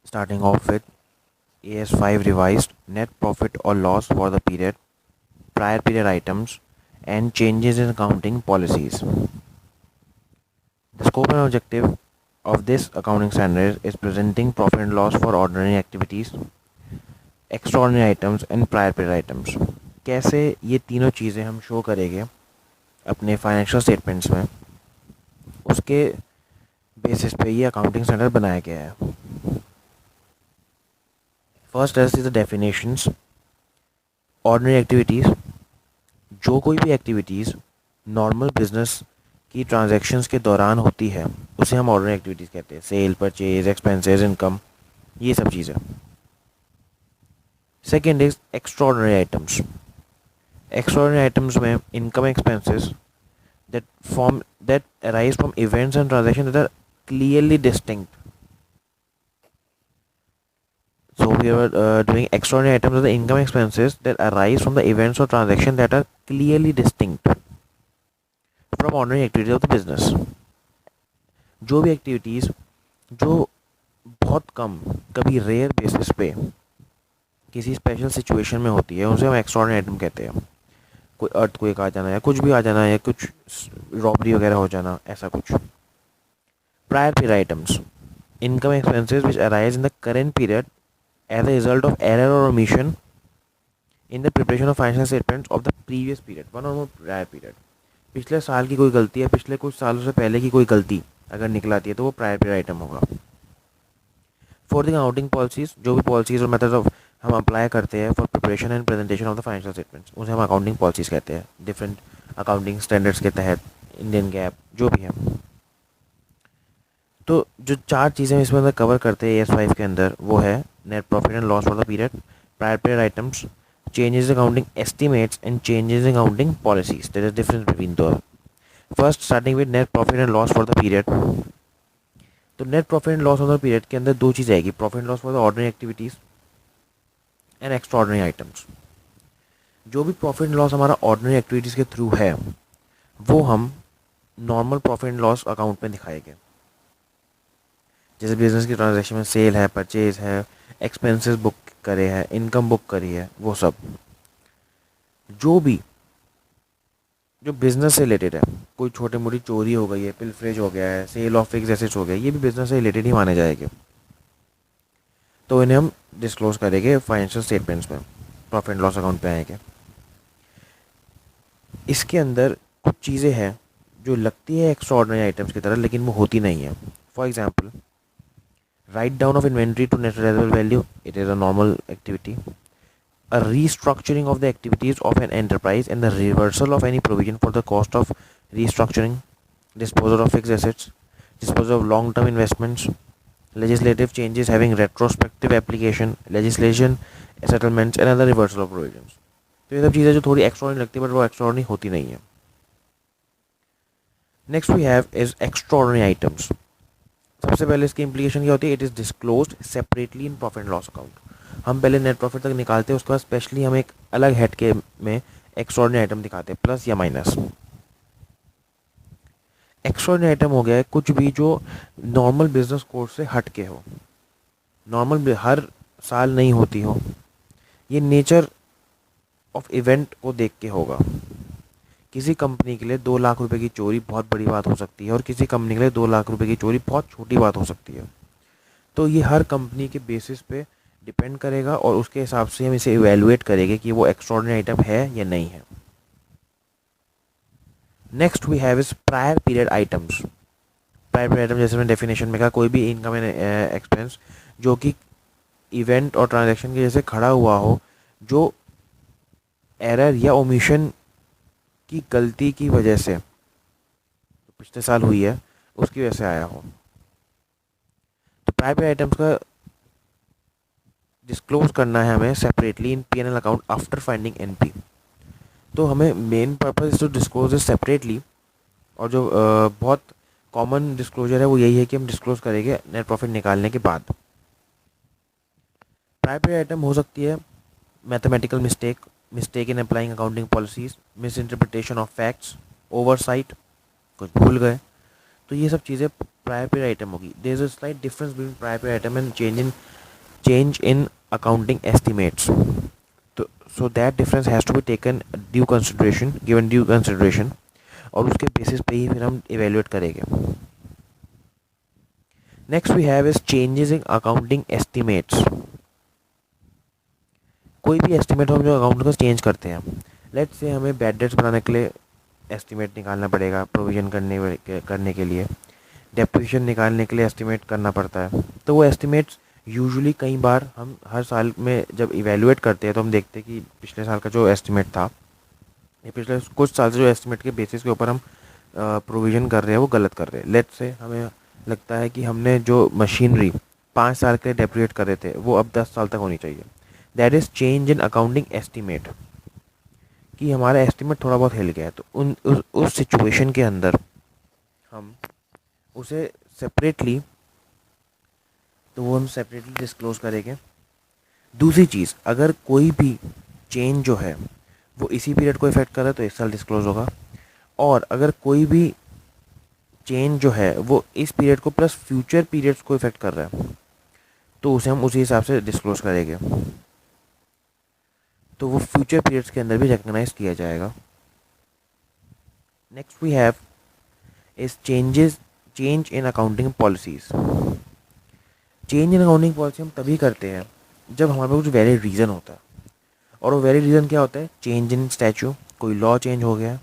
Starting off with AS5 revised net profit or loss for the period, prior period items, and changes in accounting policies. The scope and objective of this accounting standard is presenting profit and loss for ordinary activities, extraordinary items and prior period items. कैसे ये तीनों चीज़ें हम show करेंगे अपने financial statements में, उसके basis पे ये अकाउंटिंग स्टैंडर्ड बनाया गया है. First as is the definitions. Ordinary activities, जो कोई भी एक्टिविटीज़ नॉर्मल बिजनेस की ट्रांजैक्शंस के दौरान होती है उसे हम ऑर्डिनरी एक्टिविटीज़ कहते हैं. सेल, परचेज, एक्सपेंसेस, इनकम, ये सब चीज़ें. Second is extraordinary items. Extraordinary items में income, expenses that arise from events and transactions that are clearly distinct. So we are doing extraordinary items of the income, expenses that arise from the events or transactions that are clearly distinct from ordinary activities of the business. जो भी activities जो बहुत कम, कभी rare basis पे किसी special situation में होती है उसे हम एक्स्ट्राऑर्डिनरी आइटम कहते हैं. कोई अर्थक्वेक आ जाना या कुछ भी आ जाना या कुछ रॉबरी वगैरह हो जाना, ऐसा कुछ. Prior period items, income, expenses which arise in the current period as a result of error or omission in the preparation of financial statements of the previous period, one or more prior period. पिछले साल की कोई गलती या पिछले कुछ सालों से पहले की कोई गलती अगर निकल आती है तो वो प्रायर पीरियड आइटम होगा. फॉर द अकाउंटिंग पॉलिसीज, जो भी पॉलिसीज और मेथड ऑफ हम अप्लाई करते हैं for preparation and presentation of the financial statements, उसे हम अकाउंटिंग पॉलिसीज कहते हैं. डिफरेंट अकाउंटिंग स्टैंडर्ड्स के तहत, इंडियन गैप, जो भी है. तो जो चार चीज़ें इसमें अंदर कवर करते हैं AS5 के अंदर, वो है net profit and loss for the period, prior period items, changes in accounting estimates and changes in accounting policies. There is difference between those. First, starting with net profit and loss for the period. तो net profit and loss for the period के अंदर दो चीज़ आएगी, profit and loss for the ordinary activities and extraordinary items. जो भी profit and loss हमारा ordinary activities के through है वो हम normal profit and loss account में दिखाएंगे. जैसे बिजनेस की ट्रांजैक्शन में सेल है, परचेज है, एक्सपेंसेस बुक करे हैं, इनकम बुक करी है, वो सब जो भी जो बिजनेस से रिलेटेड है. कोई छोटी मोटी चोरी हो गई है, पिलफ्रेज हो गया है, सेल ऑफ फिक्स एसेट्स हो गया, ये भी बिजनेस से रिलेटेड ही माने जाएंगे. तो इन्हें हम डिस्क्लोज करेंगे फाइनेंशियल स्टेटमेंट्स में, प्रॉफिट एंड लॉस अकाउंट पे आएंगे. इसके अंदर कुछ चीज़ें हैं जो लगती है एक्स्ट्राऑर्डिनरी आइटम्स की तरह लेकिन वो होती नहीं है. For example, write down of inventory to net realizable value, it is a normal activity. A restructuring of the activities of an enterprise and the reversal of any provision for the cost of restructuring, disposal of fixed assets, disposal of long term investments, legislative changes having retrospective application, legislation, settlements and other reversal of provisions. तो ये सब चीज़ें जो थोड़ी extraordinary लगती है but वो extraordinary होती नहीं है. Next we have is extraordinary items. सबसे पहले इसकी इम्प्लीकेशन क्या होती है, it is disclosed separately in profit and loss account. हम पहले नेट प्रॉफिट तक निकालते हैं, उसके बाद स्पेशली हम एक अलग हेड के में एक्स्ट्राऑर्डिनरी आइटम दिखाते हैं, प्लस या माइनस. एक्स्ट्राऑर्डिनरी आइटम हो गया है कुछ भी जो नॉर्मल बिजनेस कोर्स से हट के हो, नॉर्मल हर साल नहीं होती हो, ये नेचर ऑफ इवेंट को देख के होगा. किसी कंपनी के लिए 2 लाख रुपए की चोरी बहुत बड़ी बात हो सकती है और किसी कंपनी के लिए 2 लाख रुपए की चोरी बहुत छोटी बात हो सकती है. तो ये हर कंपनी के बेसिस पे डिपेंड करेगा और उसके हिसाब से हम इसे इवेलुएट करेंगे कि वो एक्स्ट्राऑर्डिनरी आइटम है या नहीं है. Next we have is prior period items. Prior period item जैसे मैंने डेफिनेशन में कहा, कोई भी इनकम एंड एक्सपेंस जो कि इवेंट और ट्रांजेक्शन के जैसे खड़ा हुआ हो, जो एरर या ओमिशन की गलती की वजह से पिछले साल हुई है उसकी वजह से आया हो. तो प्रायर पीरियड आइटम्स का डिस्क्लोज करना है हमें separately in P&L account after finding NP. तो हमें main purpose to disclose is separately, और जो बहुत कॉमन डिस्क्लोजर है वो यही है कि हम डिस्क्लोज करेंगे नेट प्रॉफिट निकालने के बाद. प्रायर पीरियड आइटम हो सकती है mathematical mistake, mistake in applying accounting policies, misinterpretation of facts, oversight, कुछ भूल गए. तो ये सब चीज़ें प्रायर पीरियड आइटम होगी. There is a slight difference between prior period item and change in accounting estimates. तो so that difference has to be taken given due consideration, और उसके बेसिस पे ही फिर हम इवेल्युएट करेंगे. Next we have is changes in accounting estimates. कोई भी एस्टिमेट हम जो अकाउंट का चेंज करते हैं, लेट्स से हमें बैड डेट्स बनाने के लिए एस्टिमेट निकालना पड़ेगा, प्रोविजन करने के लिए डेप्रिसिएशन निकालने के लिए एस्टिमेट करना पड़ता है. तो वो एस्टिमेट्स यूजुअली कई बार हम हर साल में जब इवेल्युएट करते हैं तो हम देखते हैं कि पिछले साल का जो एस्टिमेट था या पिछले कुछ साल से जो एस्टिमेट के बेसिस के ऊपर हम प्रोविज़न कर रहे हैं वो गलत कर रहे हैं. लेट्स से हमें लगता है कि हमने जो मशीनरी 5 साल के लिए डेप्रिएट कर रहे थे वो अब 10 साल तक होनी चाहिए. That is change in accounting estimate, कि हमारा एस्टिमेट थोड़ा बहुत हिल गया है. तो उस सिचुएशन के अंदर हम उसे सेपरेटली डिस्क्लोज करेंगे. दूसरी चीज़, अगर कोई भी चेंज जो है वो इसी पीरियड को इफेक्ट कर रहा है तो 1 साल डिस्क्लोज होगा, और अगर कोई भी चेंज जो है वो इस पीरियड को प्लस फ्यूचर पीरियड्स को इफेक्ट कर रहा है तो उसे हम उसी हिसाब से डिस्क्लोज करेंगे. तो वो फ्यूचर पीरियड्स के अंदर भी रिकग्नाइज किया जाएगा. Next we have is change in accounting policies. Change in accounting policy हम तभी करते हैं जब हमारे पास कुछ वैलिड रीज़न होता है. और वो वैलिड रीज़न क्या होता है? चेंज इन स्टैच्यू, कोई लॉ चेंज हो गया,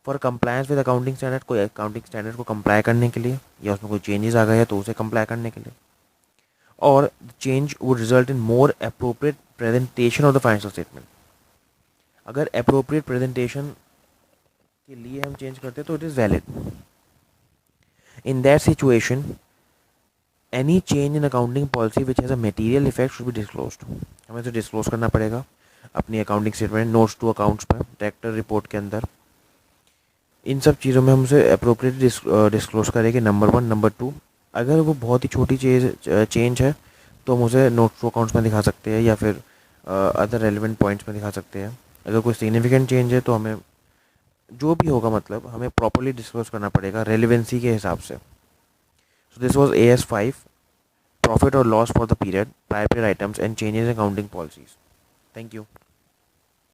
for compliance with accounting standard, कोई अकाउंटिंग स्टैंडर्ड को कंप्लाई करने के लिए, या उसमें कोई चेंजेस आ गए हैं तो उसे कंप्लाई करने के लिए. और change would result in more appropriate presentation of the financial statement. अगर अप्रोप्रिएट प्रेजेंटेशन के लिए हम चेंज करते हैं तो it is valid. In that situation any change in accounting policy which has a material effect should be disclosed. हमें इसे disclose करना पड़ेगा अपनी accounting statement, notes to accounts में, डायरेक्टर रिपोर्ट के अंदर. इन सब चीज़ों में हम उसे अप्रोप्रिएट डिस्क्लोज करेंगे. नंबर 1. नंबर 2, अगर वो बहुत ही छोटी चेंज है तो हम उसे नोट्स टू अकाउंट्स में दिखा सकते हैं या फिर अदर रेलिवेंट पॉइंट्स में दिखा सकते हैं. अगर कोई सिग्निफिकेंट चेंज है तो हमें जो भी होगा मतलब हमें प्रॉपर्ली डिस्क्लोज करना पड़ेगा रेलिवेंसी के हिसाब से. So this was AS5, profit और loss for the period, prior period items and changes in accounting policies. Thank you.